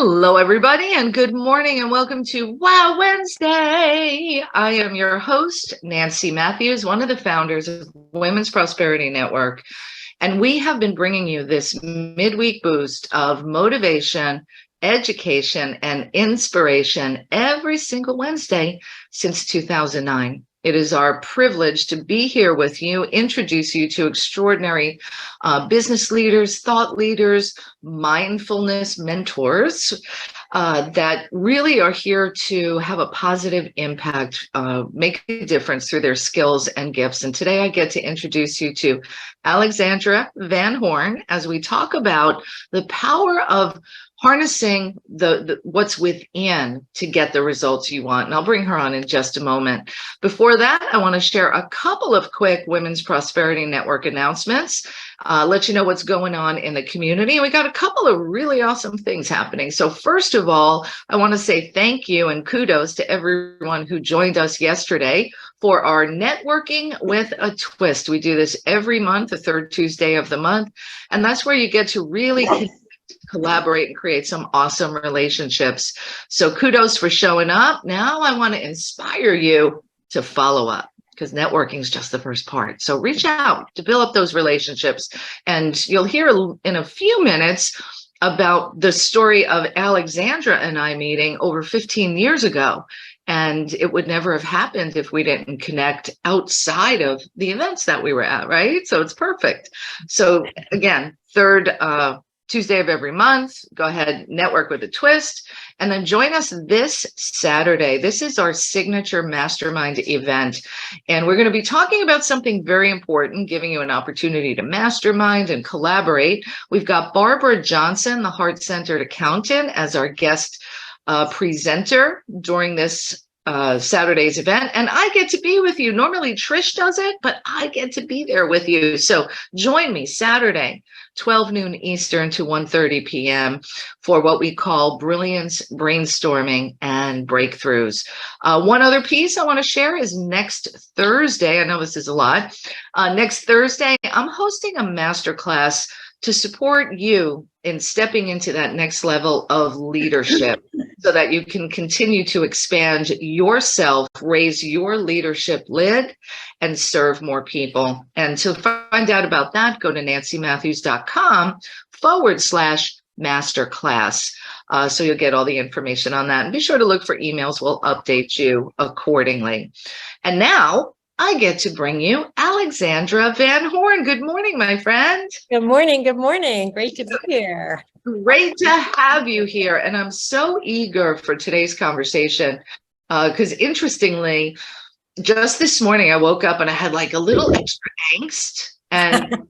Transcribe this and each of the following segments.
Hello, everybody, and good morning, and welcome to Wow Wednesday. I am your host, Nancy Matthews, one of the founders of Women's Prosperity Network, and we have been bringing you this midweek boost of motivation, education, and inspiration every single Wednesday since 2009. It is our privilege to be here with you, introduce you to extraordinary business leaders, thought leaders, mindfulness mentors that really are here to have a positive impact, make a difference through their skills and gifts. And today I get to introduce you to Alexandra Van Horn as we talk about the power of harnessing the what's within to get the results you want. And I'll bring her on in just a moment. Before that, I want to share a couple of quick Women's Prosperity Network announcements, let you know what's going on in the community. We got a couple of really awesome things happening. So first of all, I want to say thank you and kudos to everyone who joined us yesterday for our Networking with a Twist. We do this every month, the third Tuesday of the month. And that's where you get to really collaborate and create some awesome relationships. So kudos for showing up. Now I want to inspire you to follow up, because networking is just the first part. So reach out to build up those relationships. And you'll hear in a few minutes about the story of Alexandra and I meeting over 15 years ago. And it would never have happened if we didn't connect outside of the events that we were at, right? So it's perfect. So again, third Tuesday of every month, go ahead, network with a twist, and then join us this Saturday. This is our signature mastermind event, and we're going to be talking about something very important, giving you an opportunity to mastermind and collaborate. We've got Barbara Johnson, the heart-centered accountant, as our guest presenter during this Saturday's event, and I get to be with you. Normally Trish does it, but I get to be there with you. So join me Saturday, 12 noon Eastern to 1:30 p.m. for what we call brilliance, brainstorming, and breakthroughs. One other piece I want to share is next Thursday. I know this is a lot. Next Thursday, I'm hosting a masterclass to support you in stepping into that next level of leadership so that you can continue to expand yourself, raise your leadership lid, and serve more people. And to find out about that, go to nancymatthews.com/masterclass. So you'll get all the information on that. And be sure to look for emails. We'll update you accordingly. And now I get to bring you Alexandra Van Horn. Good morning, my friend. Good morning. Good morning. Great to be here. Great to have you here. And I'm so eager for today's conversation because interestingly, just this morning, I woke up and I had like a little extra angst. And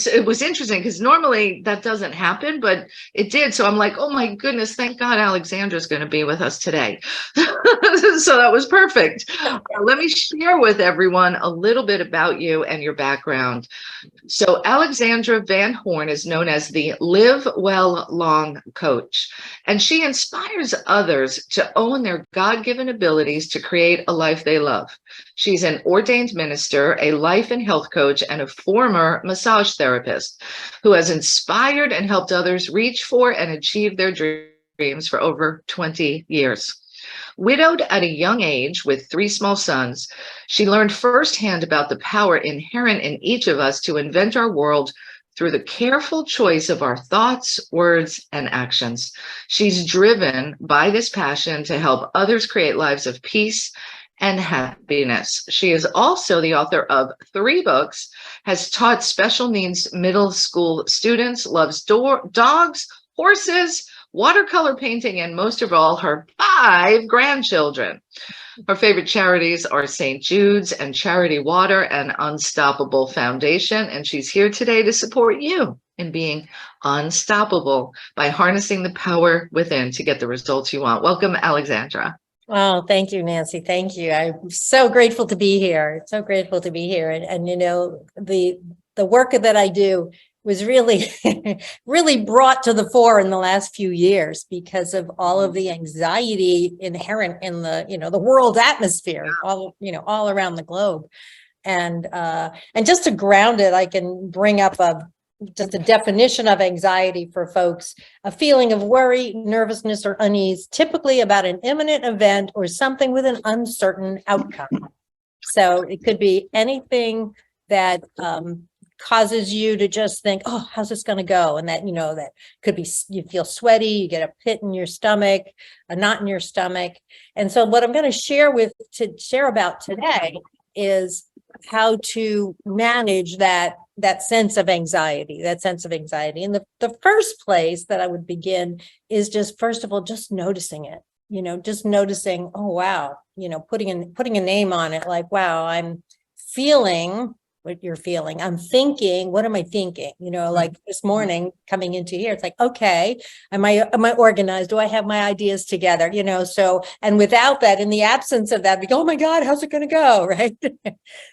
so it was interesting because normally that doesn't happen, but it did. So I'm like, oh my goodness, thank God Alexandra's going to be with us today. So that was perfect. Let me share with everyone a little bit about you and your background. So Alexandra Van Horn is known as the Live Well Long Coach, and she inspires others to own their God-given abilities to create a life they love. She's an ordained minister, a life and health coach, and a former massage therapist who has inspired and helped others reach for and achieve their dreams for over 20 years. Widowed at a young age with 3 small sons, she learned firsthand about the power inherent in each of us to invent our world through the careful choice of our thoughts, words, and actions. She's driven by this passion to help others create lives of peace and happiness. She is also the author of 3 books, has taught special needs middle school students, loves dogs, horses, watercolor painting, and most of all, her 5 grandchildren. Her favorite charities are St. Jude's and Charity Water and Unstoppable Foundation. And she's here today to support you in being unstoppable by harnessing the power within to get the results you want. Welcome, Alexandra. Oh, thank you, Nancy. Thank you. I'm so grateful to be here. So grateful to be here. And you know, the work that I do was really, really brought to the fore in the last few years because of all of the anxiety inherent in the world atmosphere, all around the globe. And just to ground it, I can bring up just a definition of anxiety for folks, a feeling of worry, nervousness, or unease, typically about an imminent event or something with an uncertain outcome. So it could be anything that causes you to just think, oh, how's this going to go? And that, that could be, you feel sweaty, you get a pit in your stomach, a knot in your stomach. And so what I'm going to share about today is how to manage that sense of anxiety, And the first place that I would begin is just, first of all, just noticing it, just noticing, oh, wow, putting a name on it, like, wow, I'm feeling what you're feeling. I'm thinking, what am I thinking? Like this morning coming into here, it's like, okay, am I organized? Do I have my ideas together? So, and without that, in the absence of that, we go, oh my God, how's it going to go? Right.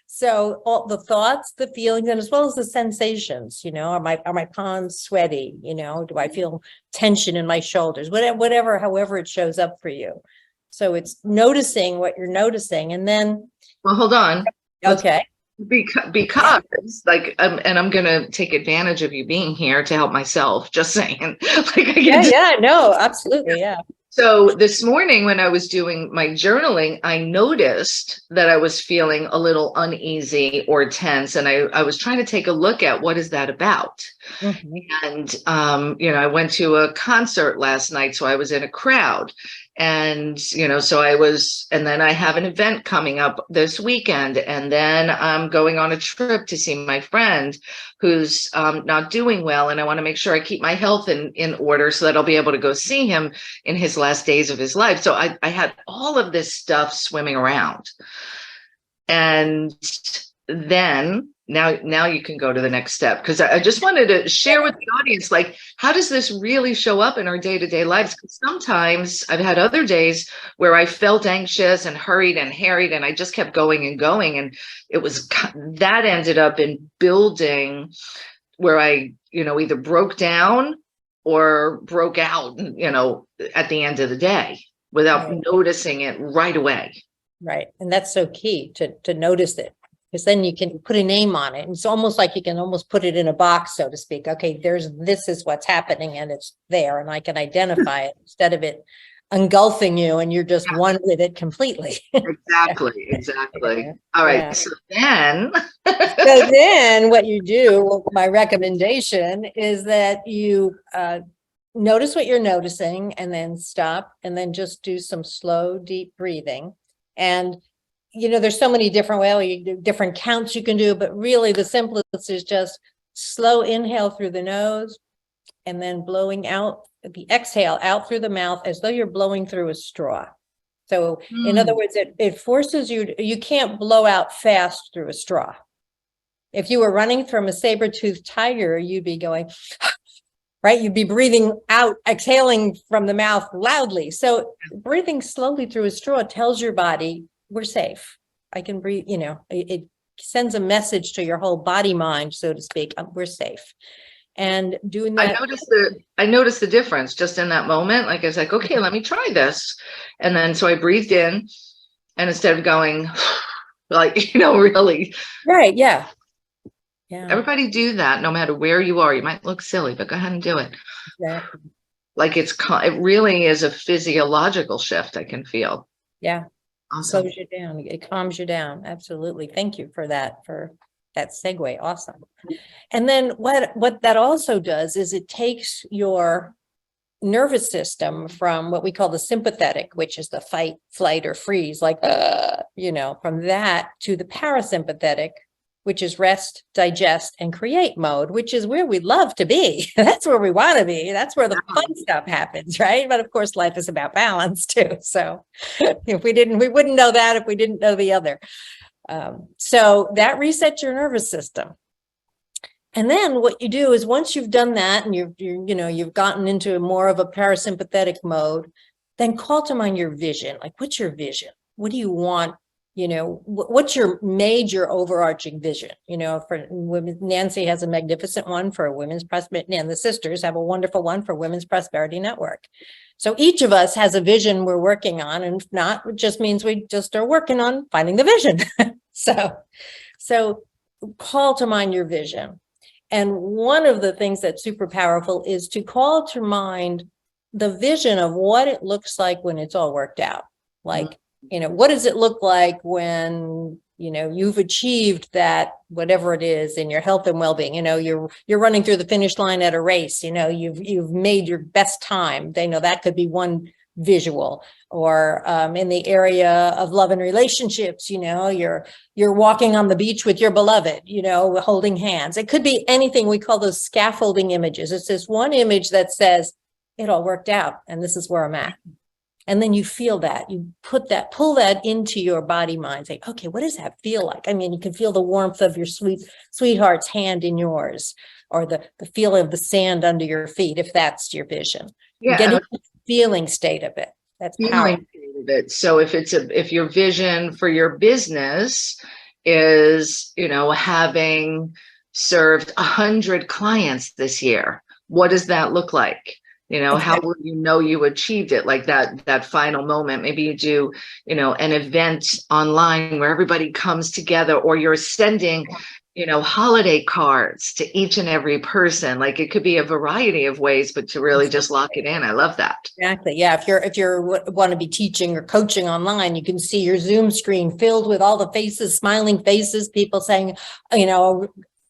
So all the thoughts, the feelings, and as well as the sensations, are my palms sweaty? Do I feel tension in my shoulders? Whatever, however it shows up for you. So it's noticing what you're noticing. And then, well, hold on. Okay. Because like, and I'm going to take advantage of you being here to help myself, just saying. No, absolutely. Yeah. So this morning when I was doing my journaling, I noticed that I was feeling a little uneasy or tense. And I was trying to take a look at what is that about? Mm-hmm. And, I went to a concert last night, so I was in a crowd. And, and then I have an event coming up this weekend, and then I'm going on a trip to see my friend who's not doing well. And I want to make sure I keep my health in order so that I'll be able to go see him in his last days of his life. So I had all of this stuff swimming around. And then now you can go to the next step, because I just wanted to share with the audience, like, how does this really show up in our day-to-day lives? Because sometimes I've had other days where I felt anxious and hurried and harried, and I just kept going and going. And it was that ended up in building where I, either broke down or broke out, at the end of the day without noticing it right away. Right. And that's so key to notice it. Because then you can put a name on it. It's almost like you can almost put it in a box, so to speak. Okay, this is what's happening, and it's there, and I can identify it instead of it engulfing you and you're just one with it completely. Exactly. Yeah. All right. Yeah. So then what you do, my recommendation is that you notice what you're noticing, and then stop, and then just do some slow, deep breathing. And there's so many different ways, different counts you can do, but really the simplest is just slow inhale through the nose and then blowing out the exhale out through the mouth as though you're blowing through a straw. So in other words, it forces you can't blow out fast through a straw. If you were running from a saber-toothed tiger, you'd be going, right? You'd be breathing out, exhaling from the mouth loudly. So breathing slowly through a straw tells your body, we're safe. I can breathe, it sends a message to your whole body mind, so to speak. We're safe. And doing that. I noticed the difference just in that moment. Like, I was like, okay, let me try this. And then, so I breathed in, and instead of going like, really. Right. Yeah. Yeah. Everybody do that. No matter where you are, you might look silly, but go ahead and do it. Exactly. Like it really is a physiological shift. I can feel. Yeah. Awesome. Slows you down. It calms you down. Absolutely. Thank you for that segue. Awesome. And then what that also does is it takes your nervous system from what we call the sympathetic, which is the fight, flight, or freeze, like, from that to the parasympathetic, which is rest, digest, and create mode, which is where we love to be. That's where we want to be. That's where the fun stuff happens, right? But of course, life is about balance too. So we wouldn't know that if we didn't know the other. So that resets your nervous system. And then what you do is, once you've done that and you've gotten into more of a parasympathetic mode, then call to mind your vision. Like, what's your vision? What do you want? What's your major overarching vision? For women, Nancy has a magnificent one for women's prosperity, and the sisters have a wonderful one for Women's Prosperity Network. So each of us has a vision we're working on, and if not, it just means we just are working on finding the vision. So call to mind your vision. And one of the things that's super powerful is to call to mind the vision of what it looks like when it's all worked out. Like, what does it look like when, you've achieved that, whatever it is in your health and well-being, you're running through the finish line at a race, you've made your best time. They know that could be one visual. Or in the area of love and relationships, you're walking on the beach with your beloved, holding hands. It could be anything. We call those scaffolding images. It's this one image that says, it all worked out and this is where I'm at. And then you feel that, you pull that into your body, mind, say, okay, what does that feel like? I mean, you can feel the warmth of your sweetheart's hand in yours, or the feel of the sand under your feet, if that's your vision. Yeah. Get into the feeling state of it. That's powerful. So if your vision for your business is, having served 100 clients this year, what does that look like? How will you know you achieved it? Like that final moment. Maybe you do, an event online where everybody comes together, or you're sending, holiday cards to each and every person. Like, it could be a variety of ways, but to really just lock it in. I love that. Exactly. Yeah. If you're want to be teaching or coaching online, you can see your Zoom screen filled with all the faces, smiling faces, people saying,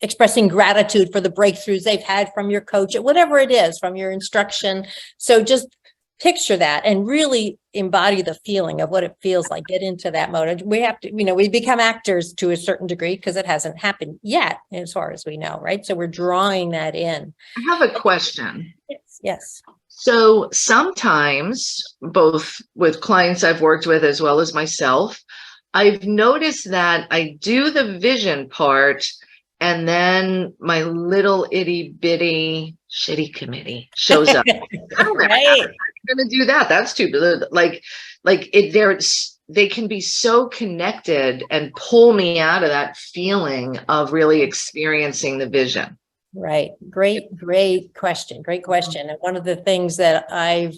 expressing gratitude for the breakthroughs they've had from your coach, whatever it is, from your instruction. So just picture that and really embody the feeling of what it feels like. Get into that mode. We have to, we become actors to a certain degree because it hasn't happened yet, as far as we know, right? So we're drawing that in. I have a question. Yes. So sometimes, both with clients I've worked with as well as myself, I've noticed that I do the vision part, and then my little itty bitty shitty committee shows up. Right. I'm going to do that. That's too like they can be so connected and pull me out of that feeling of really experiencing the vision. Right. Great question. Great question. And one of the things that I've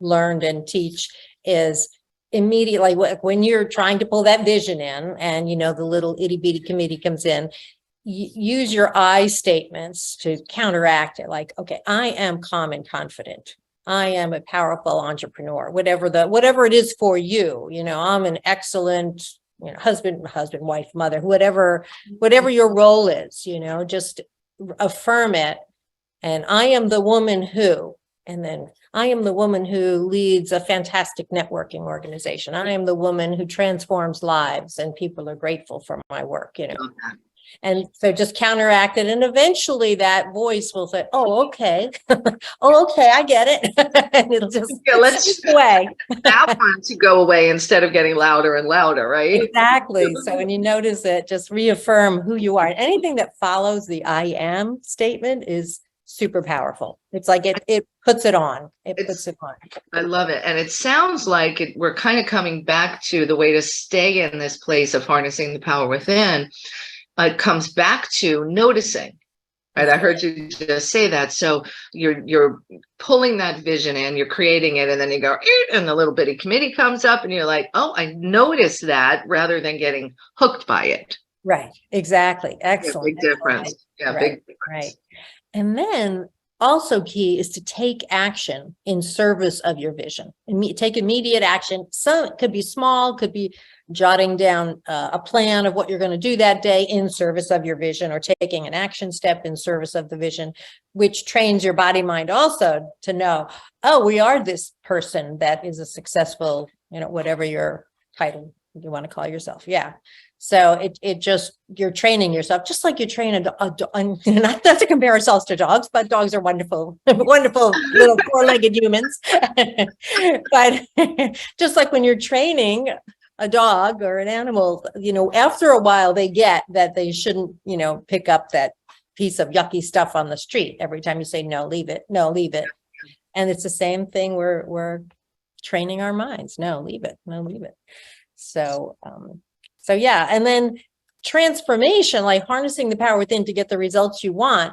learned and teach is immediately when you're trying to pull that vision in, and the little itty bitty committee comes in, use your I statements to counteract it. Like, okay, I am calm and confident. I am a powerful entrepreneur, whatever it is for you. I'm an excellent, husband, wife, mother, whatever your role is, just affirm it. And I am the woman who, and then I am the woman who leads a fantastic networking organization. I am the woman who transforms lives and people are grateful for my work, And so just counteract it. And eventually that voice will say, oh, okay. Oh, okay. I get it. And it'll just let's away. That one to go away instead of getting louder and louder, right? Exactly. So when you notice it, just reaffirm who you are. Anything that follows the I am statement is super powerful. It's like it puts it on. It puts it on. I love it. And it sounds like we're kind of coming back to the way to stay in this place of harnessing the power within. It comes back to noticing, right? I heard you just say that. So you're pulling that vision in, you're creating it, and then you go, and the little bitty committee comes up, and you're like, oh, I noticed that, rather than getting hooked by it. Right. Exactly. Excellent. Yeah, big difference. Yeah, right. big difference. Right. And then also key is to take action in service of your vision. Take immediate action. Some could be small, could be jotting down a plan of what you're going to do that day in service of your vision, or taking an action step in service of the vision, which trains your body mind also to know, oh, we are this person that is a successful, whatever your title you want to call yourself. Yeah. So it just, you're training yourself, just like you train a dog, not to compare ourselves to dogs, but dogs are wonderful, wonderful little four-legged humans. But just like when you're training a dog or an animal, after a while they get that they shouldn't, pick up that piece of yucky stuff on the street every time you say, no, leave it. No, leave it. And it's the same thing. We're training our minds. No, leave it. No, leave it. So yeah. And then transformation, like harnessing the power within to get the results you want.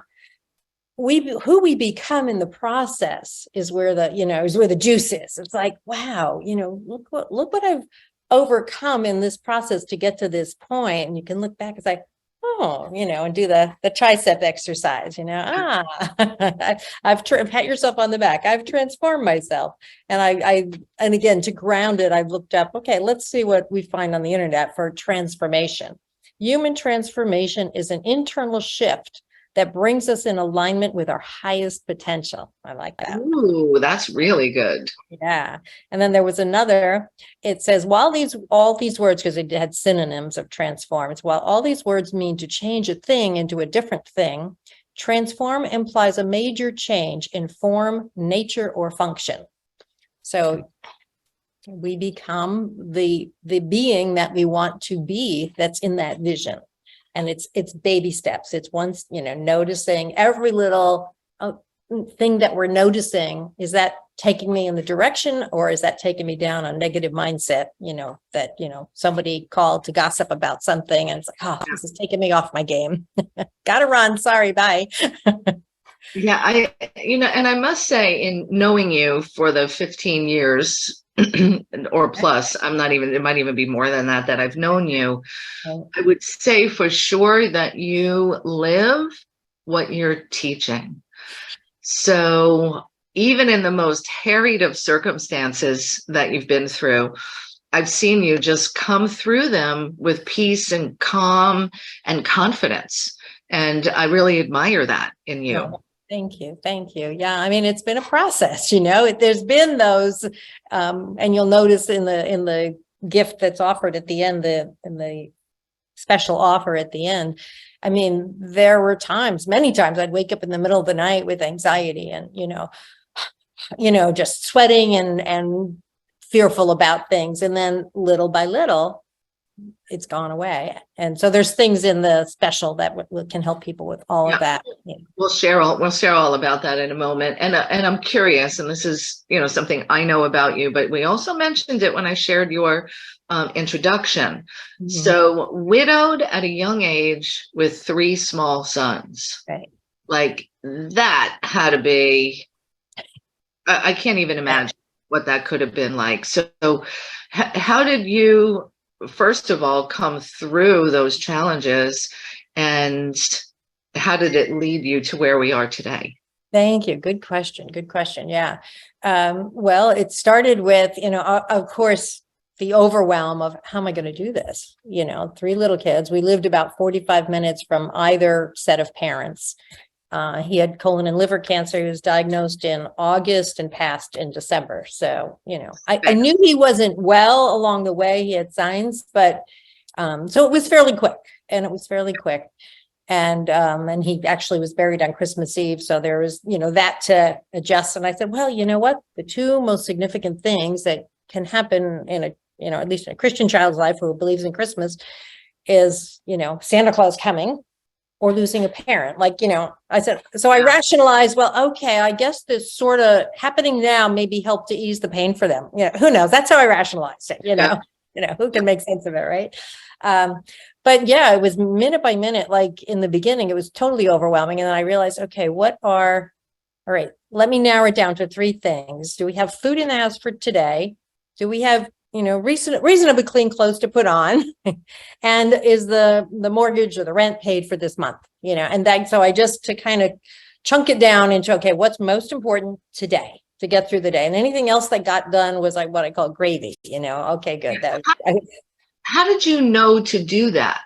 Who we become in the process is where the juice is. It's like, wow, look what I've overcome in this process to get to this point. And you can look back and say, and do the tricep exercise, pat yourself on the back. I've transformed myself. And and again, to ground it, I've looked up, okay, let's see what we find on the internet for transformation. Human transformation is an internal shift that brings us in alignment with our highest potential. I like that. Ooh, that's really good. Yeah. And then there was another, it says, all these words, because it had synonyms of transform, while all these words mean to change a thing into a different thing, transform implies a major change in form, nature, or function. So we become the being that we want to be, that's in that vision. And it's baby steps. It's once, noticing every little thing that we're noticing. Is that taking me in the direction, or is that taking me down a negative mindset? That, somebody called to gossip about something and it's like, oh, this is taking me off my game. Gotta run. Sorry. Bye. Yeah. And I must say, in knowing you for the 15 years or plus, it might even be more than that I've known you. I would say for sure that you live what you're teaching. So even in the most harried of circumstances that you've been through, I've seen you just come through them with peace and calm and confidence. And I really admire that in you. Oh, thank you. Thank you. Yeah. I mean, it's been a process, there's been those, and you'll notice in the gift that's offered at the end, in the special offer at the end. I mean, there were many times I'd wake up in the middle of the night with anxiety and, just sweating and fearful about things. And then little by little, it's gone away. And so there's things in the special that can help people with all of that. We'll share all about that in a moment. And I'm curious, and this is, something I know about you, but we also mentioned it when I shared your introduction. Mm-hmm. So widowed at a young age with 3 small sons. Right. Like that had to be, I can't even imagine what that could have been like. So how did you, first of all, come through those challenges, and how did it lead you to where we are today? Thank you. Good question. Yeah. Well, it started with, of course, the overwhelm of how am I going to do this? 3 little kids. We lived about 45 minutes from either set of parents. He had colon and liver cancer. He was diagnosed in August and passed in December. So, I knew he wasn't well along the way. He had signs, but so it was fairly quick. And he actually was buried on Christmas Eve. So there was, that to adjust. And I said, well, you know what? The 2 most significant things that can happen in at least in a Christian child's life who believes in Christmas is, Santa Claus coming or losing a parent. I said, so I rationalized, well, okay, I guess this sort of happening now maybe help to ease the pain for them. Who knows? That's how I rationalized it, who can make sense of it, right? But yeah, it was minute by minute, like in the beginning, it was totally overwhelming. And then I realized, okay, all right, let me narrow it down to 3 things. Do we have food in the house for today? Do we have, reasonably clean clothes to put on? And is the mortgage or the rent paid for this month? And so I just to kind of chunk it down into, okay, what's most important today to get through the day? And anything else that got done was like what I call gravy, okay, good. How did you know to do that?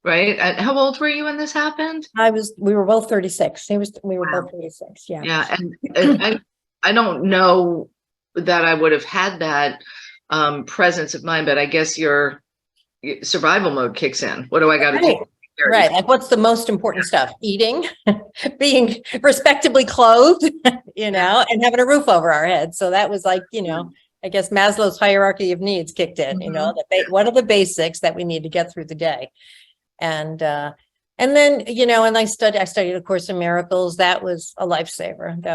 Right. How old were you when this happened? We were both 36. We were both 36. Yeah. Yeah. And I don't know that I would have had that presence of mind, but I guess your survival mode kicks in. What do I got to do? Right. Like what's the most important stuff? Eating, being respectably clothed, and having a roof over our heads. So that was like, I guess Maslow's hierarchy of needs kicked in, what are the basics that we need to get through the day? And then, and I studied A Course in Miracles. That was a lifesaver.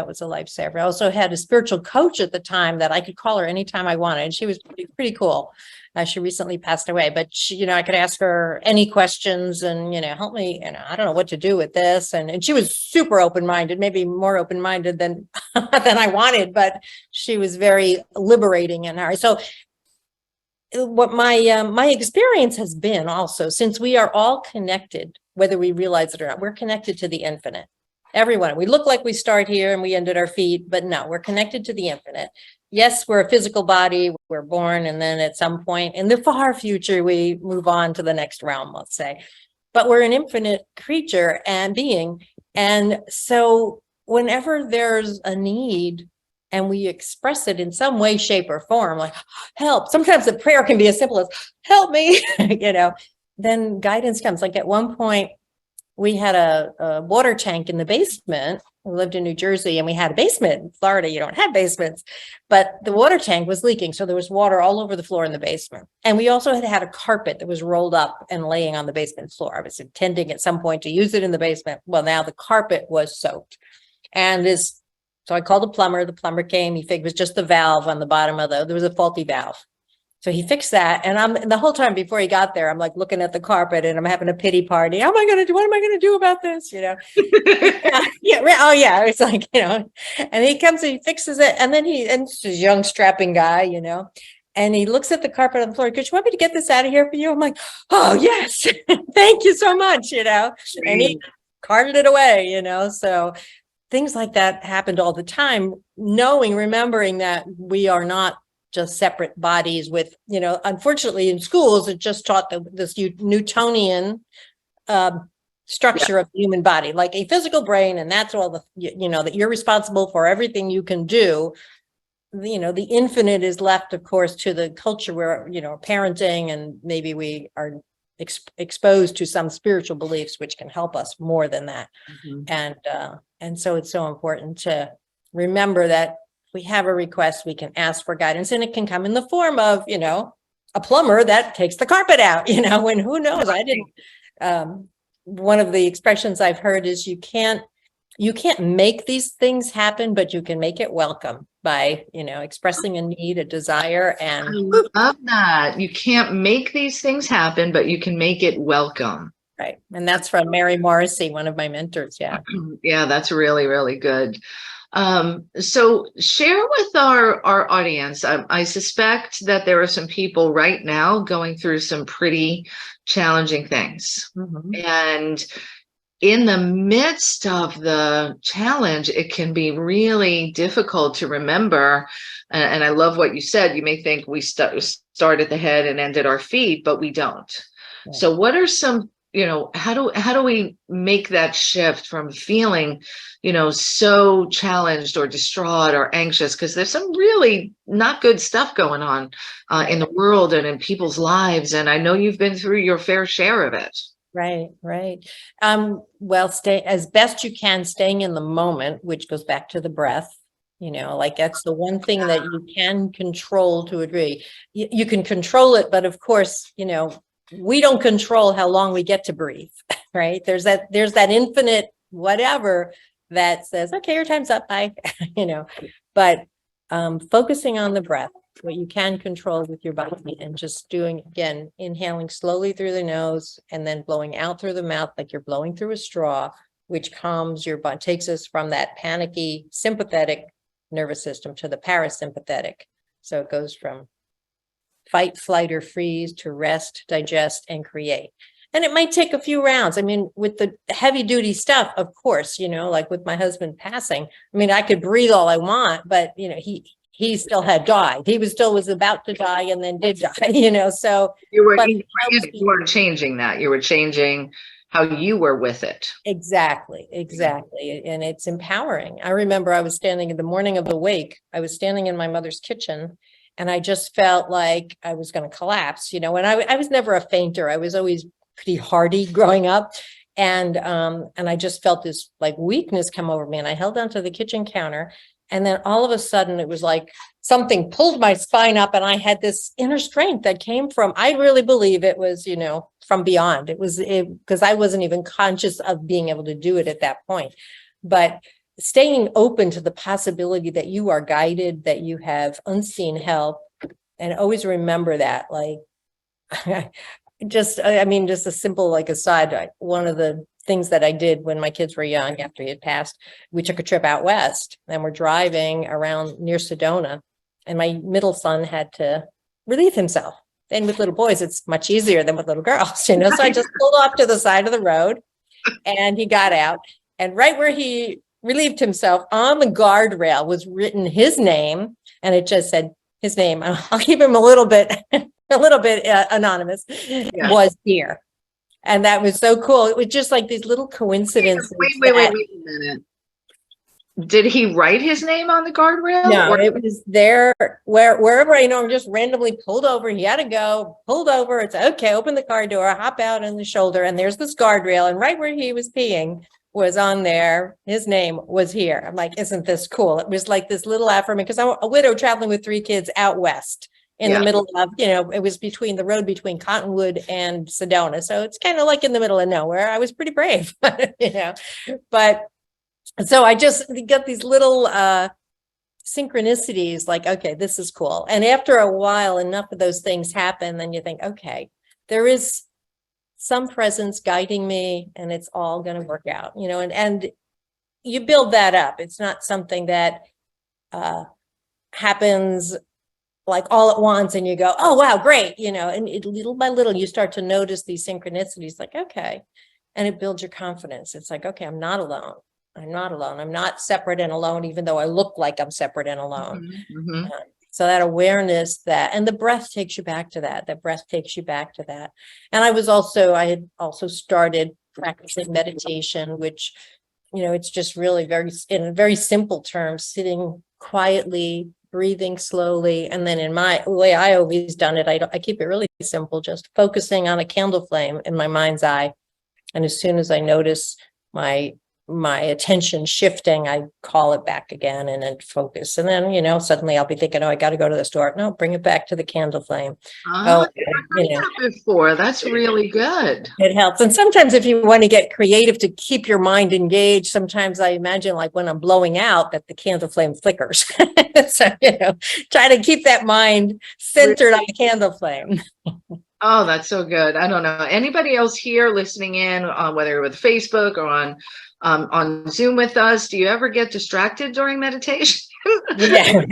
I also had a spiritual coach at the time that I could call her anytime I wanted. She was pretty cool. She recently passed away, but she, I could ask her any questions and, help me, I don't know what to do with this. And she was super open-minded, maybe more open-minded than, than I wanted, but she was very liberating in her. So what my experience has been also, since we are all connected, whether we realize it or not, we're connected to the infinite. Everyone, we look like we start here and we end at our feet, but no, we're connected to the infinite. Yes, we're a physical body, we're born, and then at some point in the far future, we move on to the next realm, let's say. But we're an infinite creature and being. And so whenever there's a need and we express it in some way, shape, or form, like help, sometimes the prayer can be as simple as help me, then guidance comes. Like at one point, we had a water tank in the basement. We lived in New Jersey and we had a basement. In Florida, you don't have basements, but the water tank was leaking. So there was water all over the floor in the basement. And we also had a carpet that was rolled up and laying on the basement floor. I was intending at some point to use it in the basement. Well, now the carpet was soaked. So I called the plumber. The plumber came. He figured it was just the valve on the bottom there was a faulty valve. So he fixed that. And the whole time before he got there, I'm like looking at the carpet and I'm having a pity party. What am I going to do about this? Yeah. Oh yeah. It's like, and he comes and he fixes it. And then and it's a young strapping guy, and he looks at the carpet on the floor. Could you want me to get this out of here for you? I'm like, oh yes. Thank you so much, and he carted it away, so things like that happened all the time, remembering that we are not just separate bodies with, unfortunately in schools, it just taught this Newtonian structure of the human body, like a physical brain. And that's all that you're responsible for everything you can do. The infinite is left, of course, to the culture where, parenting, and maybe we are exposed to some spiritual beliefs, which can help us more than that. Mm-hmm. And so it's so important to remember that we have a request, we can ask for guidance, and it can come in the form of, a plumber that takes the carpet out, when who knows, one of the expressions I've heard is you can't make these things happen, but you can make it welcome by, expressing a need, a desire. And I love that. You can't make these things happen, but you can make it welcome. Right. And that's from Mary Morrissey, one of my mentors. Yeah. Yeah, that's really, really good. So share with our audience. I suspect that there are some people right now going through some pretty challenging things. Mm-hmm. And in the midst of the challenge, it can be really difficult to remember. And I love what you said. You may think we start at the head and end at our feet, but we don't. Yeah. So what are some, how do we make that shift from feeling, so challenged or distraught or anxious? Because there's some really not good stuff going on in the world and in people's lives. And I know you've been through your fair share of it. Right. Well, stay as best you can, staying in the moment, which goes back to the breath. Like that's the one thing that you can control to a degree. You can control it, but of course, we don't control how long we get to breathe, right? There's that infinite whatever that says, okay, your time's up, bye, but focusing on the breath, what you can control with your body, and just doing, again, inhaling slowly through the nose and then blowing out through the mouth like you're blowing through a straw, which calms your body, takes us from that panicky sympathetic nervous system to the parasympathetic. So it goes from fight, flight, or freeze to rest, digest, and create. And it might take a few rounds. I mean, with the heavy duty stuff, of course, like with my husband passing, I could breathe all I want, but he still had died. He was about to die and then did die, so. You weren't changing that. You were changing how you were with it. Exactly. And it's empowering. I remember I was standing in the morning of the wake. I was standing in my mother's kitchen, and I just felt like I was going to collapse, and I was never a fainter. I was always pretty hardy growing up. And I just felt this like weakness come over me, and I held onto the kitchen counter. And then all of a sudden it was like something pulled my spine up, and I had this inner strength that came from, I really believe it was, from beyond. It was because I wasn't even conscious of being able to do it at that point. But staying open to the possibility that you are guided, that you have unseen help, and always remember that, like, just a simple, like, aside, one of the things that I did when my kids were young, after he had passed, we took a trip out west, and we're driving around near Sedona, and my middle son had to relieve himself. Then with little boys, it's much easier than with little girls, So I just pulled off to the side of the road and he got out. And right where he relieved himself, on the guardrail was written his name, and it just said his name. I'll keep him a little bit anonymous, was here. And that was so cool. It was just like these little coincidences. Wait a minute. Did he write his name on the guardrail? No, it was there wherever just randomly pulled over. He had to go, pulled over. It's okay, open the car door, hop out on the shoulder, and there's this guardrail. And right where he was peeing was on there. His name was here. I'm like, isn't this cool? It was like this little affirmation, because I'm a widow traveling with 3 kids out west in the middle of, it was between the road between Cottonwood and Sedona. So it's kind of like in the middle of nowhere. I was pretty brave, but so I just got these little synchronicities, like, okay, this is cool. And after a while, enough of those things happen, then you think, okay, there is some presence guiding me, and it's all going to work out, and you build that up. It's not something that happens like all at once and you go, oh, wow, great. And little by little, you start to notice these synchronicities, like, okay. And it builds your confidence. It's like, okay, I'm not alone. I'm not alone. I'm not separate and alone, even though I look like I'm separate and alone. Mm-hmm. So that awareness, and the breath takes you back to that. The breath takes you back to that. And I had also started practicing meditation, which, it's just really in very simple terms, sitting quietly, breathing slowly. And then in my way, I always done it. I keep it really simple, just focusing on a candle flame in my mind's eye. And as soon as I notice my attention shifting, I call it back again and then focus. And then, suddenly I'll be thinking, oh, I got to go to the store. No, bring it back to the candle flame. I've heard that before. That's really good. It helps. And sometimes if you want to get creative to keep your mind engaged, sometimes I imagine, like when I'm blowing out, that the candle flame flickers. So, try to keep that mind centered on the candle flame. Oh, that's so good. I don't know. Anybody else here listening in, whether with Facebook or on Zoom with us, do you ever get distracted during meditation? Yeah,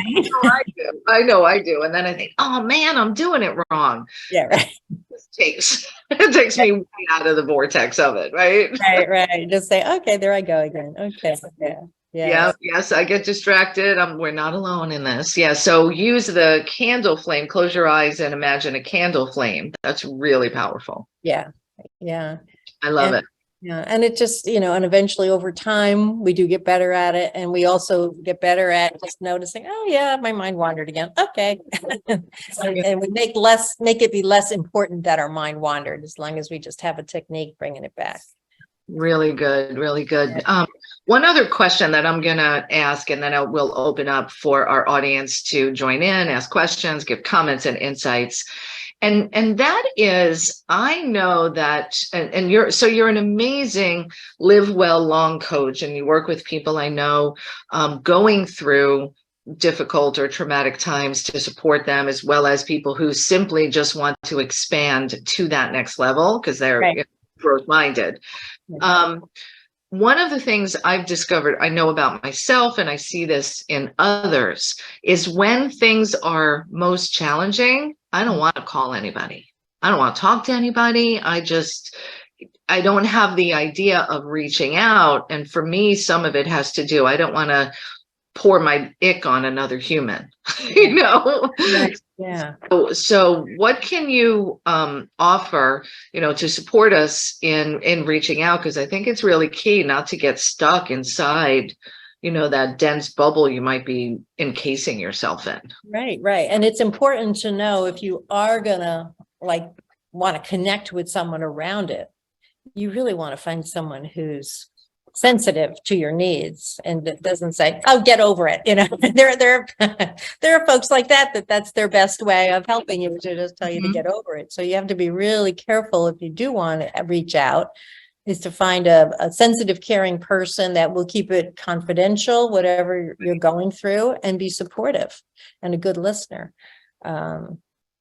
I know I do. And then I think, oh man, I'm doing it wrong. Yeah, right. It takes me way out of the vortex of it, right? Right. Just say, okay, there I go again. Okay. Yeah. Yes, I get distracted. We're not alone in this. Yeah. So use the candle flame. Close your eyes and imagine a candle flame. That's really powerful. Yeah. I love it. Yeah. And it just, and eventually over time, we do get better at it. And we also get better at just noticing, oh yeah, my mind wandered again. Okay. And we make it be less important that our mind wandered, as long as we just have a technique bringing it back. Really good. Really good. One other question that I'm going to ask, and then we'll open up for our audience to join in, ask questions, give comments and insights. And that is, I know that, and you're an amazing live well long coach, and you work with people I know going through difficult or traumatic times to support them, as well as people who simply just want to expand to that next level because they're growth-minded. One of the things I've discovered, I know about myself, and I see this in others, is when things are most challenging, I don't want to call anybody. I don't want to talk to anybody. I don't have the idea of reaching out. And for me, some of it has to do, I don't want to pour my ick on another human, Yeah. So what can you offer, to support us in reaching out? Because I think it's really key not to get stuck inside, that dense bubble you might be encasing yourself in. Right. And it's important to know, if you are gonna want to connect with someone around it, you really want to find someone who's sensitive to your needs and it doesn't say, oh, get over it. There are folks like that's their best way of helping you, to just tell you to get over it. So you have to be really careful, if you do want to reach out, is to find a sensitive, caring person that will keep it confidential, whatever you're going through, and be supportive and a good listener.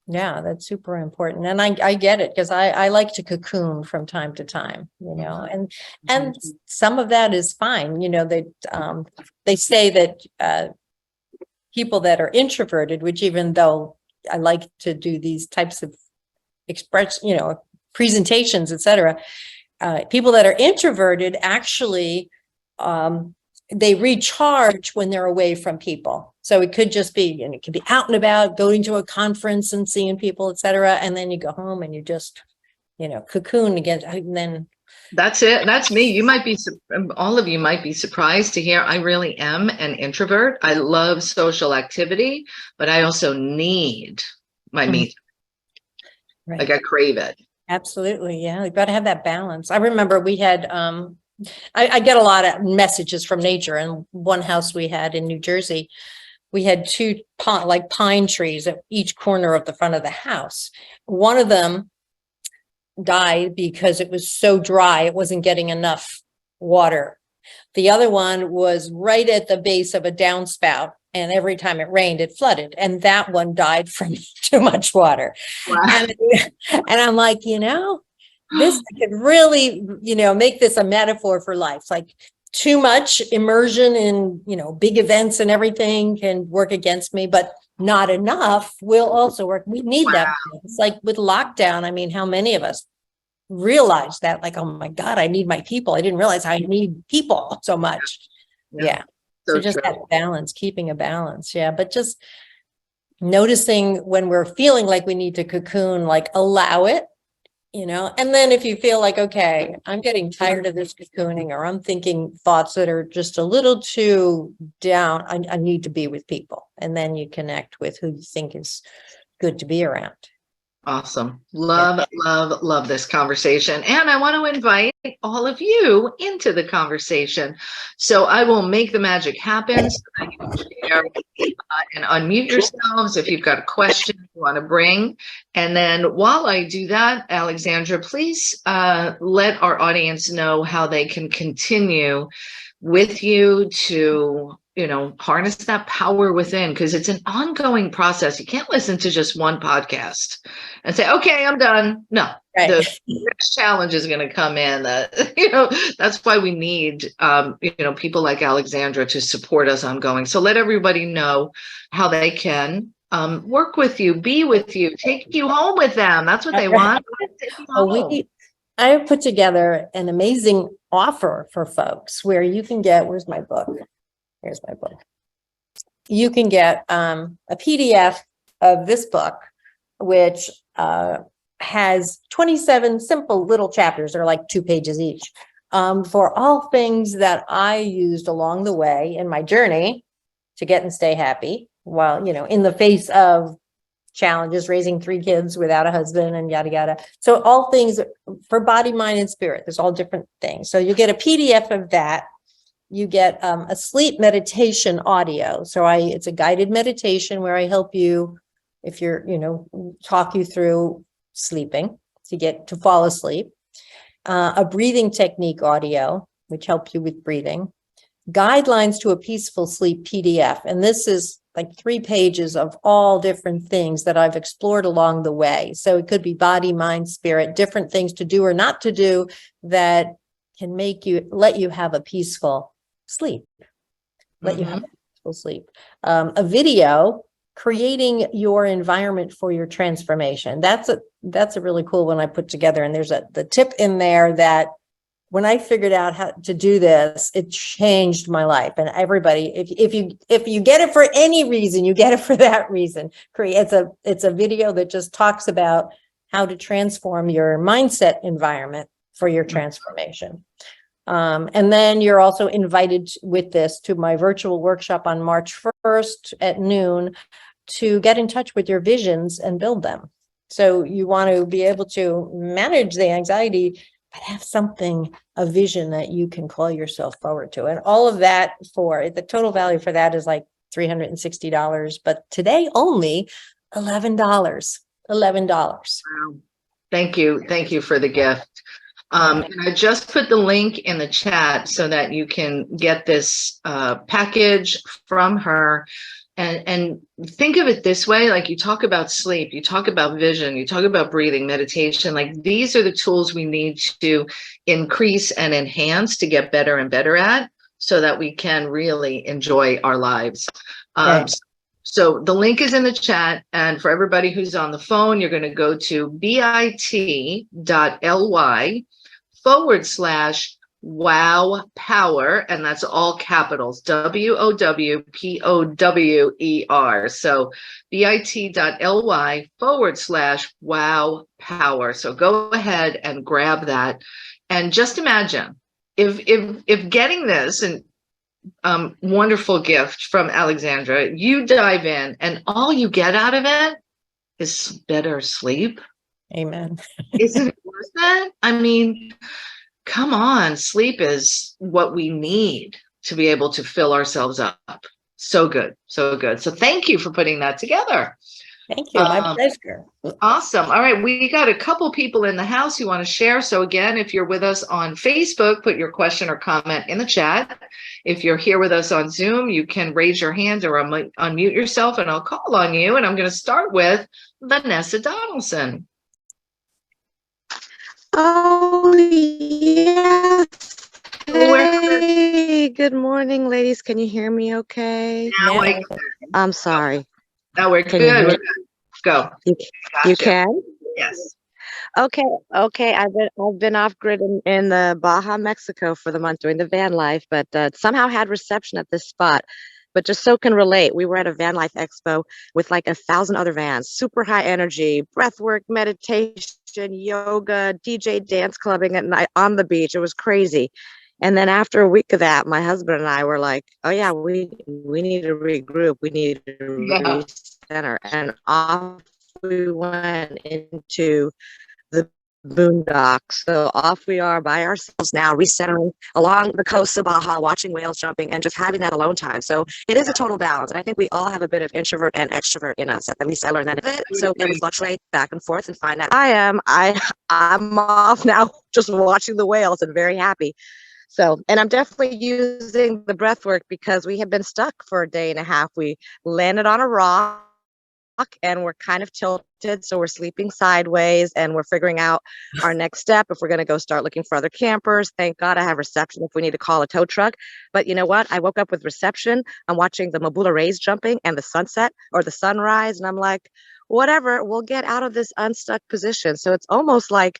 Yeah, that's super important. And I get it, because I like to cocoon from time to time, and some of that is fine. They say that people that are introverted, which, even though I like to do these types of express, presentations, etc. People that are introverted actually, they recharge when they're away from people. So it could just be, it could be out and about, going to a conference and seeing people, etc. And then you go home and you just, cocoon again. And then that's it. That's me. You might be, all of you might be surprised to hear I really am an introvert. I love social activity, but I also need my me time. Right. Like I crave it. Absolutely. Yeah. You've got to have that balance. I remember we had, I get a lot of messages from nature, and one house we had in New Jersey, we had two pine trees at each corner of the front of the house. One of them died because it was so dry, it wasn't getting enough water. The other one was right at the base of a downspout, and every time it rained, it flooded. And that one died from too much water. Wow. And I'm like, this could really, make this a metaphor for life. Like too much immersion in, big events and everything can work against me, but not enough will also work. We need that. It's like with lockdown. I mean, how many of us realize that, like, oh my God, I need my people. I didn't realize I need people so much. Yeah. So just that balance, keeping a balance. Yeah. But just noticing when we're feeling like we need to cocoon, like allow it, and then if you feel like, okay, I'm getting tired of this cocooning, or I'm thinking thoughts that are just a little too down, I need to be with people. And then you connect with who you think is good to be around. Awesome. Love this conversation. And I want to invite all of you into the conversation. So I will make the magic happen so that you can share and unmute yourselves if you've got a question you want to bring. And then while I do that, Alexandra, please let our audience know how they can continue with you to harness that power within, because it's an ongoing process. You can't listen to just one podcast and say, okay, I'm done. No, right. The next challenge is going to come in. That's why we need, people like Alexandra to support us ongoing. So let everybody know how they can work with you, be with you, take you home with them. That's what they want. I have put together an amazing offer for folks where you can get, where's my book? Here's my book. You can get a PDF of this book, which has 27 simple little chapters. They're like 2 pages each, for all things that I used along the way in my journey to get and stay happy while, in the face of challenges, raising 3 kids without a husband and yada, yada. So all things for body, mind, and spirit. There's all different things. So you get a PDF of that. You get a sleep meditation audio. So it's a guided meditation where I help you, if you're, talk you through sleeping to fall asleep. A breathing technique audio, which help you with breathing. Guidelines to a peaceful sleep PDF. And this is like 3 pages of all different things that I've explored along the way. So it could be body, mind, spirit, different things to do or not to do that can let you have a peaceful sleep. Let you have a peaceful sleep. A video creating your environment for your transformation. That's a really cool one I put together. And there's the tip in there that when I figured out how to do this, it changed my life. And everybody, if you get it for any reason, you get it for that reason. It's a video that just talks about how to transform your mindset environment for your transformation. And then you're also invited with this to my virtual workshop on March 1st at noon to get in touch with your visions and build them. So you want to be able to manage the anxiety, but have a vision that you can call yourself forward to. And all of that the total value for that is like $360, but today only $11. Wow. Thank you. Thank you for the gift. And I just put the link in the chat so that you can get this package from her. And think of it this way, like you talk about sleep, you talk about vision, you talk about breathing, meditation, like these are the tools we need to increase and enhance to get better and better at so that we can really enjoy our lives. Right. So the link is in the chat. And for everybody who's on the phone, you're going to go to bit.ly/wow power. And that's all capitals, WOWPOWER. So bit.ly/wow power. So go ahead and grab that. And just imagine if getting this and wonderful gift from Alexandra, you dive in and all you get out of it is better sleep. Amen. Isn't it worth it? I mean, come on, sleep is what we need to be able to fill ourselves up. So good, so good. So thank you for putting that together. Thank you. My pleasure. Awesome. All right. We got a couple people in the house who want to share. So again, if you're with us on Facebook, put your question or comment in the chat. If you're here with us on Zoom, you can raise your hand or unmute yourself and I'll call on you. And I'm going to start with Vanessa Donaldson. Oh, yes. Hey, good morning, ladies. Can you hear me okay? Now I'm sorry. Now we're Can good. you hear We're me? good. Go. You Gotcha. can? Yes. Okay. I've been off grid in the Baja, Mexico for the month doing the van life, but somehow had reception at this spot. But just so can relate, we were at a van life expo with like 1,000 other vans, super high energy, breath work, meditation, yoga, DJ dance clubbing at night on the beach. It was crazy. And then after a week of that, my husband and I were like, oh yeah, we need to regroup. We need to recenter. And off we went into the boondocks. So off we are by ourselves now, recentering along the coast of Baja, watching whales jumping and just having that alone time. So it is a total balance. And I think we all have a bit of introvert and extrovert in us. At least I learned that of it. So it will fluctuate back and forth and find that I'm off now just watching the whales and very happy. So, and I'm definitely using the breath work because we have been stuck for a day and a half. We landed on a rock and we're kind of tilted, so we're sleeping sideways and we're figuring out our next step if we're going to go start looking for other campers. Thank God I have reception if we need to call a tow truck. But you know what? I woke up with reception. I'm watching the Mobula rays jumping and the sunset or the sunrise, and I'm like, whatever, we'll get out of this unstuck position. So it's almost like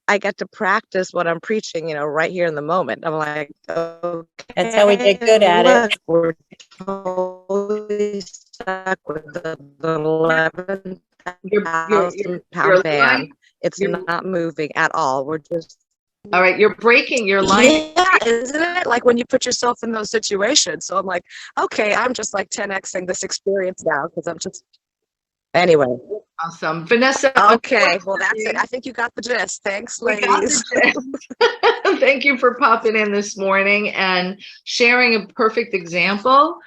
I get to practice what I'm preaching, right here in the moment. I'm like, okay, That's how we get good at it. We're totally stuck with the 11,000-pound van. It's not moving at all. We're just. All right, you're breaking your line. Yeah, isn't it? Like when you put yourself in those situations. So I'm like, okay, I'm just like 10xing this experience now because I'm just. Anyway. Awesome. Vanessa. Okay, well, that's it. I think you got the gist. Thanks, ladies. Thank you for popping in this morning and sharing a perfect example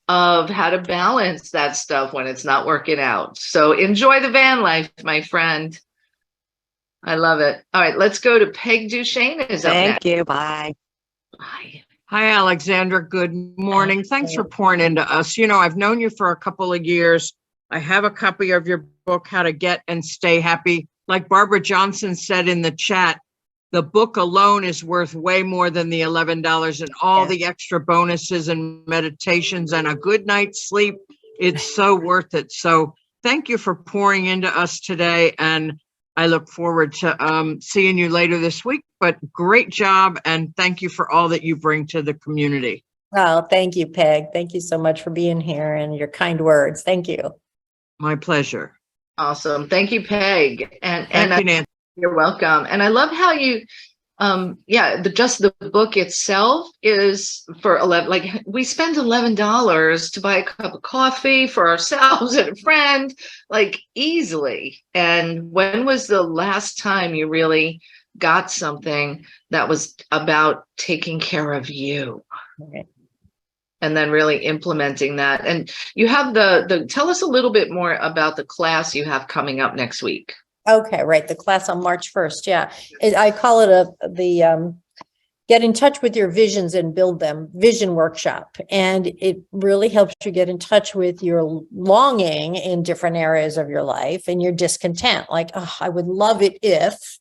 of how to balance that stuff when it's not working out. So enjoy the van life, my friend. I love it. All right, let's go to Peg Duchesne. Thank you. Bye. Bye. Hi, Alexandra. Good morning. Thanks for pouring into us. I've known you for a couple of years. I have a copy of your book, How to Get and Stay Happy. Like Barbara Johnson said in the chat, the book alone is worth way more than the $11 and all the extra bonuses and meditations and a good night's sleep. It's so worth it. So thank you for pouring into us today. And I look forward to seeing you later this week. But great job. And thank you for all that you bring to the community. Oh, thank you, Peg. Thank you so much for being here and your kind words. Thank you. My pleasure. Awesome. Thank you, Peg. Thank you, Nancy. You're welcome. And I love how you, just the book itself is for 11, like we spend $11 to buy a cup of coffee for ourselves and a friend, like easily. And when was the last time you really got something that was about taking care of you? Okay. And then really implementing that. And you have tell us a little bit more about the class you have coming up next week. Okay, right. The class on March 1st. Yeah. I call it the Get in Touch with Your Visions and Build Them vision workshop. And it really helps you get in touch with your longing in different areas of your life and your discontent. Like, oh, I would love it if,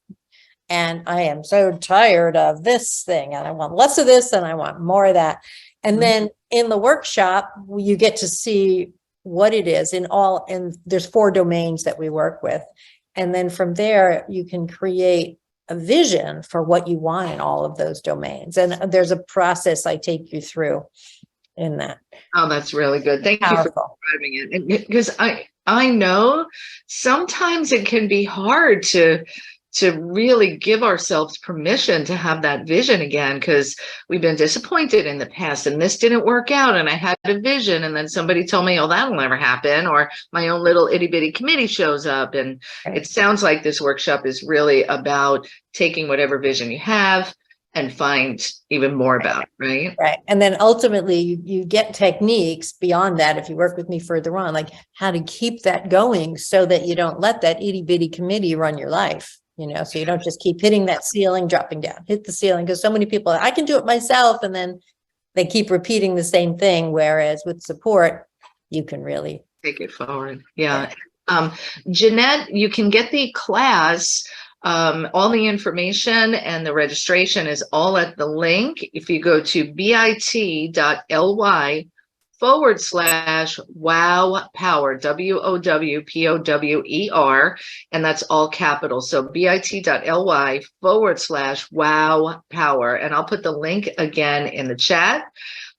and I am so tired of this thing and I want less of this and I want more of that. And then in the workshop, you get to see what it is and there's 4 domains that we work with. And then from there, you can create a vision for what you want in all of those domains. And there's a process I take you through in that. Oh, that's really good. Thank you for describing it. Because I know sometimes it can be hard to really give ourselves permission to have that vision again, because we've been disappointed in the past and this didn't work out and I had a vision and then somebody told me, oh, that'll never happen, or my own little itty bitty committee shows up. And it sounds like this workshop is really about taking whatever vision you have and find even more about it, right? Right. And then ultimately you get techniques beyond that, if you work with me further on, like how to keep that going so that you don't let that itty bitty committee run your life. So you don't just keep hitting that ceiling, dropping down, hit the ceiling, because so many people, I can do it myself. And then they keep repeating the same thing. Whereas with support, you can really take it forward. Yeah. Jeanette, you can get the class, all the information and the registration is all at the link. If you go to bit.ly/wow power, WOWPOWER, and that's all capital. So bit.ly/wow power. And I'll put the link again in the chat.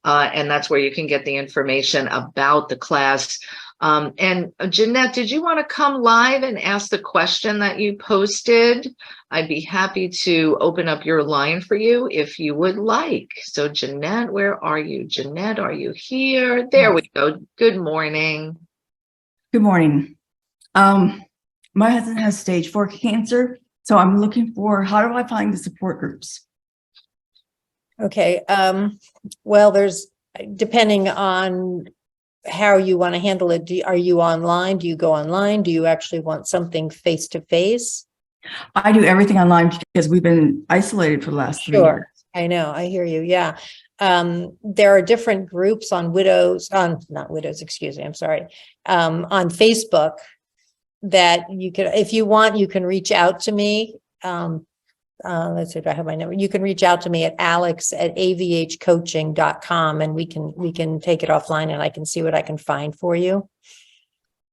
And that's where you can get the information about the class. And Jeanette, did you want to come live and ask the question that you posted? I'd be happy to open up your line for you if you would like. So Jeanette, where are you? Jeanette, are you here? There we go. Good morning. Good morning. My husband has stage 4 cancer. So I'm looking for, how do I find the support groups? Okay. Well, there's, depending on how you want to handle it. Are you online? Do you go online? Do you actually want something face to face? I do everything online because we've been isolated for the last 3 years. I know. I hear you. Yeah. There are different groups on not widows, excuse me. I'm sorry. On Facebook that you can, if you want, you can reach out to me. Let's see if I have my number. You can reach out to me at alex@avhcoaching.com and we can take it offline and I can see what I can find for you.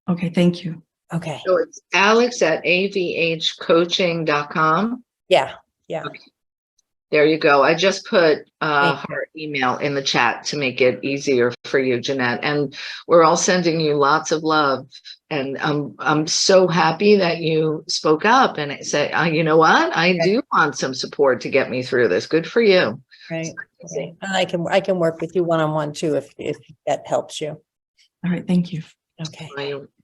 Okay. Thank you. Okay. So it's alex@avhcoaching.com. Yeah. Yeah. Okay. There you go. I just put her email in the chat to make it easier for you, Jeanette. And we're all sending you lots of love. And I'm so happy that you spoke up and said, you know what? I do want some support to get me through this. Good for you. Right. Okay. And I can work with you one-on-one too, if that helps you. All right. Thank you. Okay.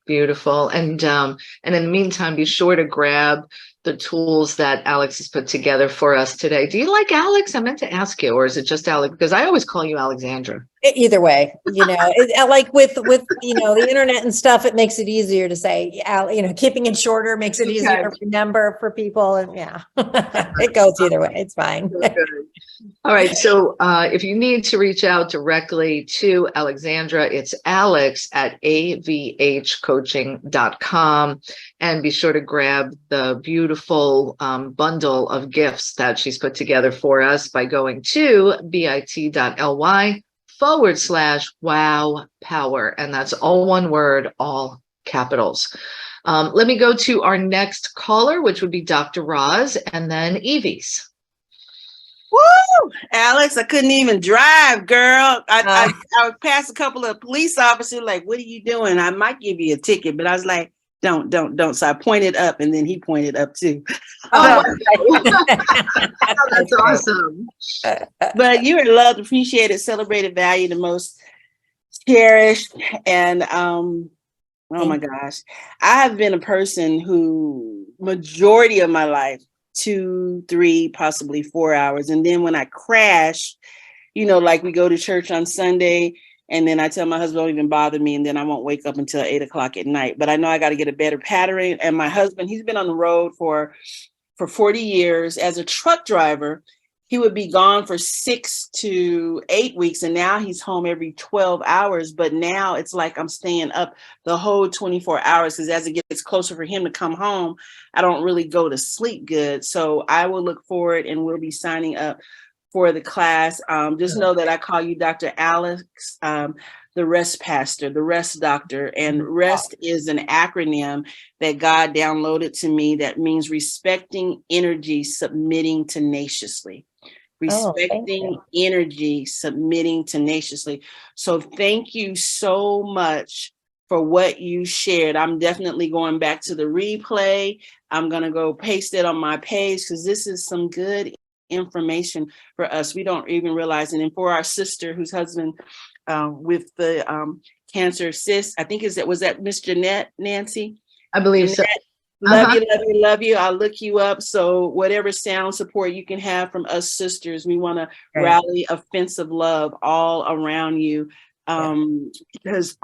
Beautiful. And in the meantime, be sure to grab the tools that Alex has put together for us today. Do you like Alex? I meant to ask you, or is it just Alex? Because I always call you Alexandra. Either way, like with the internet and stuff, it makes it easier to say, keeping it shorter makes it easier to remember for people. And yeah, it goes either way. It's fine. All right. So if you need to reach out directly to Alexandra, it's alex@avhcoaching.com. And be sure to grab the beautiful bundle of gifts that she's put together for us by going to bit.ly/wow power. And that's all one word, all capitals. Let me go to our next caller, which would be Dr. Roz, and then Evie's. Woo! Alex, I couldn't even drive, girl. I passed a couple of police officers like, what are you doing? I might give you a ticket, but I was like, don't. So I pointed up and then he pointed up too. Oh, that's awesome. But you are loved, appreciated, celebrated, valued, and most cherished. And oh my gosh, I have been a person who majority of my life, 2, 3, possibly 4 hours. And then when I crash, like we go to church on Sunday and then I tell my husband, don't even bother me. And then I won't wake up until 8:00 at night. But I know I got to get a better pattern. And my husband, he's been on the road for 40 years as a truck driver. He would be gone for 6 to 8 weeks. And now he's home every 12 hours. But now it's like I'm staying up the whole 24 hours because as it gets closer for him to come home, I don't really go to sleep good. So I will look forward and we'll be signing up for the class. Just know that I call you Dr. Alex. the rest pastor, the rest doctor. And rest is an acronym that God downloaded to me that means respecting energy, submitting tenaciously. Respecting energy, submitting tenaciously. So thank you so much for what you shared. I'm definitely going back to the replay. I'm going to go paste it on my page because this is some good information for us. We don't even realize it. And for our sister whose husband with the cancer, sis, I think was that Miss Jeanette, Nancy? I believe so. Love you, love you, love you. I'll look you up. So whatever sound support you can have from us sisters, we want to rally offensive love all around you. Because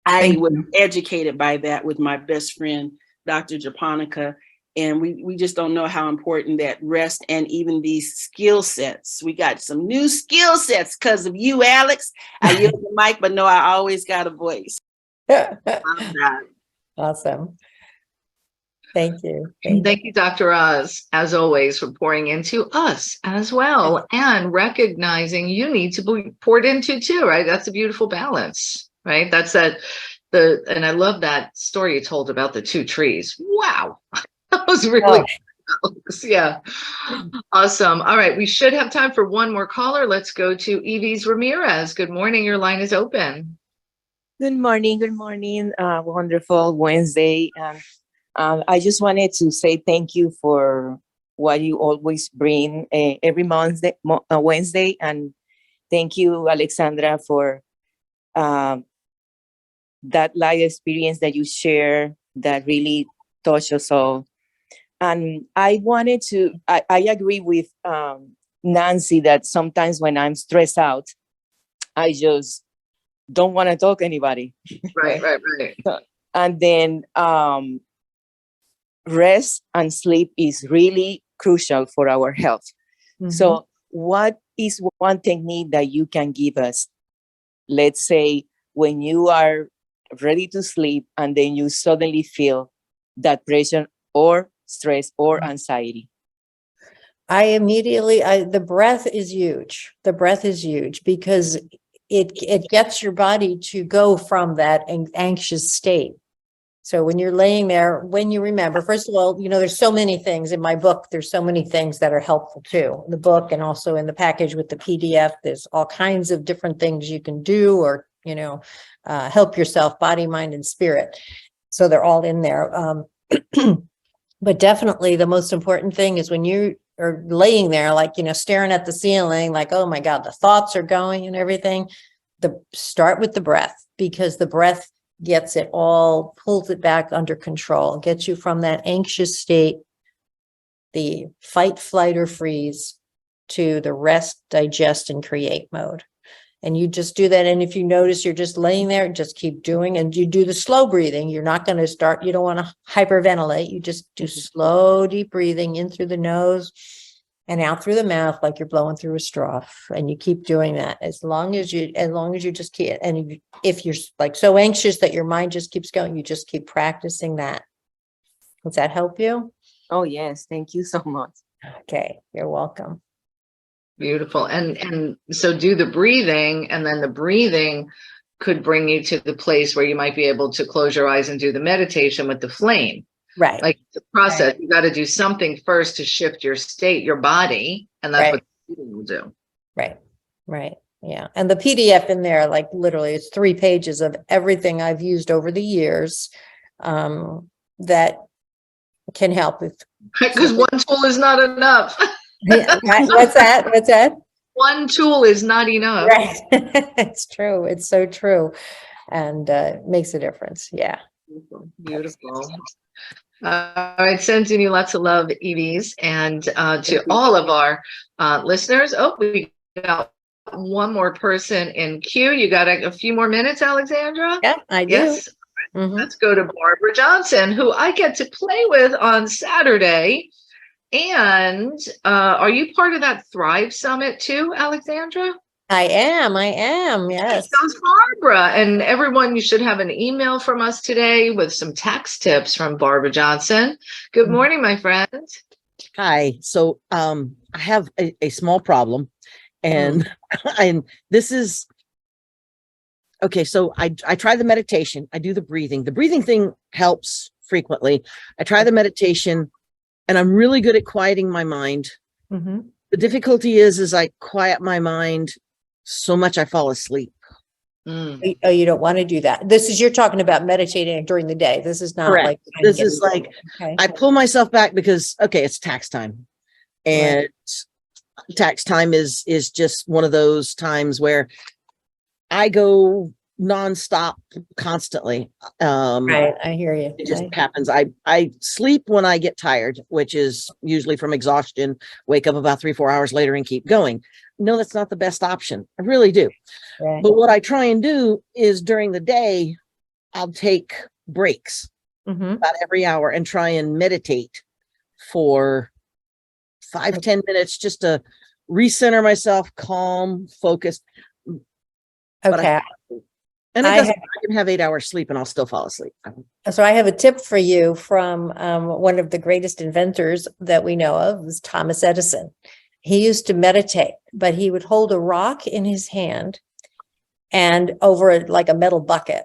I was educated by that with my best friend, Dr. Japonica. And we just don't know how important that rest and even these skill sets. We got some new skill sets because of you, Alex. I use the mic, but no, I always got a voice. Awesome. Thank you. Thank you, Dr. Oz, as always, for pouring into us as well and recognizing you need to be poured into too, right? That's a beautiful balance, right? That's and I love that story you told about the 2 trees. Wow. That was really, yeah. Awesome. All right. We should have time for one more caller. Let's go to Eves Ramirez. Good morning. Your line is open. Good morning. Good morning. Wonderful Wednesday. I just wanted to say thank you for what you always bring every Wednesday. And thank you, Alexandra, for that life experience that you share that really touched us all. And I wanted to, I agree with Nancy that sometimes when I'm stressed out, I just don't want to talk to anybody. Right. And then rest and sleep is really crucial for our health. Mm-hmm. So what is one technique that you can give us? Let's say when you are ready to sleep and then you suddenly feel that pressure or stress or anxiety. The breath is huge. The breath is huge because it gets your body to go from that anxious state. So when you're laying there, when you remember, first of all, there's so many things in my book. There's so many things that are helpful too. In the book and also in the package with the PDF, there's all kinds of different things you can do or, help yourself, body, mind, and spirit. So they're all in there. But definitely the most important thing is when you are laying there, like, staring at the ceiling, like, oh my God, the thoughts are going and everything. Start with the breath because the breath gets it all, pulls it back under control, gets you from that anxious state, the fight, flight, or freeze to the rest, digest, and create mode. And you just do that. And if you notice you're just laying there, just keep doing, and you do the slow breathing. You're not going to start, you don't want to hyperventilate. You just do slow, deep breathing in through the nose and out through the mouth, like you're blowing through a straw. And you keep doing that as long as you just keep, and if you're like so anxious that your mind just keeps going, you just keep practicing that. Does that help you? Oh, yes. Thank you so much. Okay. You're welcome. Beautiful. And so do the breathing, and then the breathing could bring you to the place where you might be able to close your eyes and do the meditation with the flame. Right. Like the process, you got to do something first to shift your state, your body, and that's what the breathing will do. Right. Yeah. And the PDF in there, like literally it's 3 pages of everything I've used over the years that can help with. Because one tool is not enough. What's that? One tool is not enough. Right. It's true. It's so true. And makes a difference. Yeah. Beautiful. All right. Sending you lots of love, Eves, and to all of our listeners. Oh, we got one more person in queue. You got a few more minutes, Alexandra? Yeah, I do. Yes. Mm-hmm. Let's go to Barbara Johnson, who I get to play with on Saturday. And are you part of that Thrive Summit too, Alexandra? I am. Yes. Sounds Barbara. And everyone, you should have an email from us today with some tax tips from Barbara Johnson. Good morning, my friend. Hi. So I have a small problem, and and this is okay, so I try the meditation. I do the breathing. The breathing thing helps frequently. I try the meditation, and I'm really good at quieting my mind. Mm-hmm. The difficulty is I quiet my mind so much I fall asleep. Mm. Oh, you don't want to do that. You're talking about meditating during the day. This is not Correct. like. This is like, Okay. I pull myself back because, okay, it's tax time. And tax time is just one of those times where I go nonstop constantly. Right. I hear you. It just happens. I sleep when I get tired, which is usually from exhaustion, wake up about 3-4 hours later and keep going. No, that's not the best option. I really do. Right. But what I try and do is during the day, I'll take breaks Mm-hmm. about every hour and try and meditate for 5-10 minutes just to recenter myself, calm, focus. Okay. And I I can have 8 hours sleep and I'll still fall asleep. So I have a tip for you from one of the greatest inventors that we know of, was Thomas Edison. He used to meditate, but he would hold a rock in his hand and over like a metal bucket.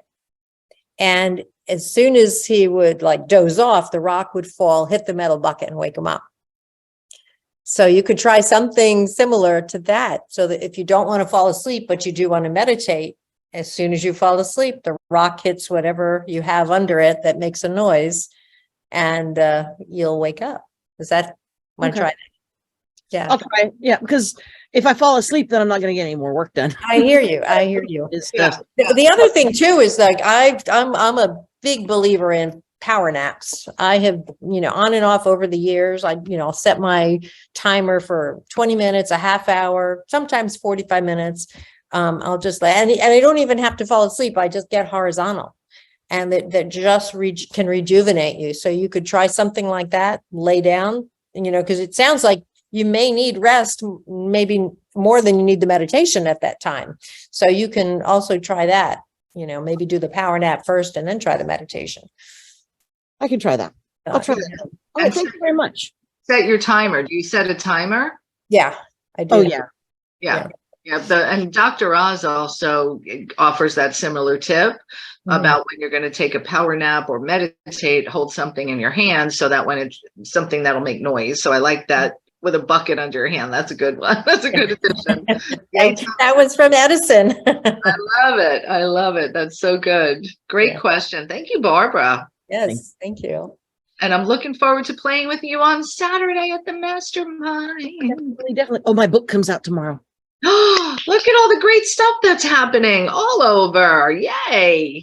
And as soon as he would like doze off, the rock would fall, hit the metal bucket and wake him up. So you could try something similar to that, so that if you don't want to fall asleep, but you do want to meditate, as soon as you fall asleep, the rock hits whatever you have under it that makes a noise, and you'll wake up. Is that, want to try that? Yeah. I'll try. Yeah, because if I fall asleep, then I'm not going to get any more work done. I hear you. I hear you. Yeah. The other thing too is like I'm a big believer in power naps. I have, on and off over the years. I'll set my timer for 20 minutes, a half hour, sometimes 45 minutes. I'll just and I don't even have to fall asleep. I just get horizontal, and that just can rejuvenate you. So you could try something like that, lay down, because it sounds like you may need rest, maybe more than you need the meditation at that time. So you can also try that, maybe do the power nap first and then try the meditation. I can try that. I'll try that. All right, thank you very much. Set your timer. Do you set a timer? Yeah, I do. Oh, yeah. Yeah. And Dr. Oz also offers that similar tip about when you're going to take a power nap or meditate, hold something in your hand so that when it's something that'll make noise. So I like that, with a bucket under your hand. That's a good one. That's a good addition. That was from Edison. I love it. I love it. That's so good. Great question. Thank you, Barbara. Yes, thank you. And I'm looking forward to playing with you on Saturday at the Mastermind. Definitely. Oh, my book comes out tomorrow. Look at all the great stuff that's happening all over. Yay.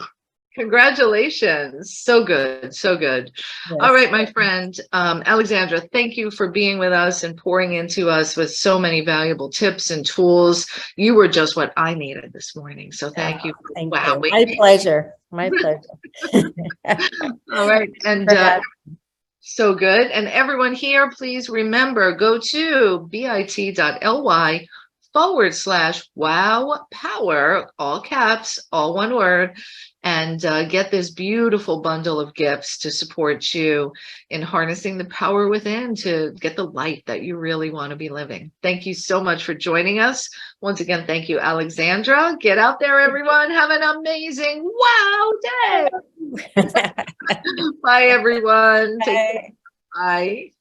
Congratulations. So good. So good. Yes. All right, my friend, Alexandra, thank you for being with us and pouring into us with so many valuable tips and tools. You were just what I needed this morning. So thank you. Thank you. My pleasure. My pleasure. All right. And so good. And everyone here, please remember, go to bit.ly/wow power, all caps, all one word, and get this beautiful bundle of gifts to support you in harnessing the power within to get the life that you really want to be living. Thank you so much for joining us. Once again, thank you, Alexandra. Get out there, everyone. Have an amazing wow day. Bye, everyone. Bye.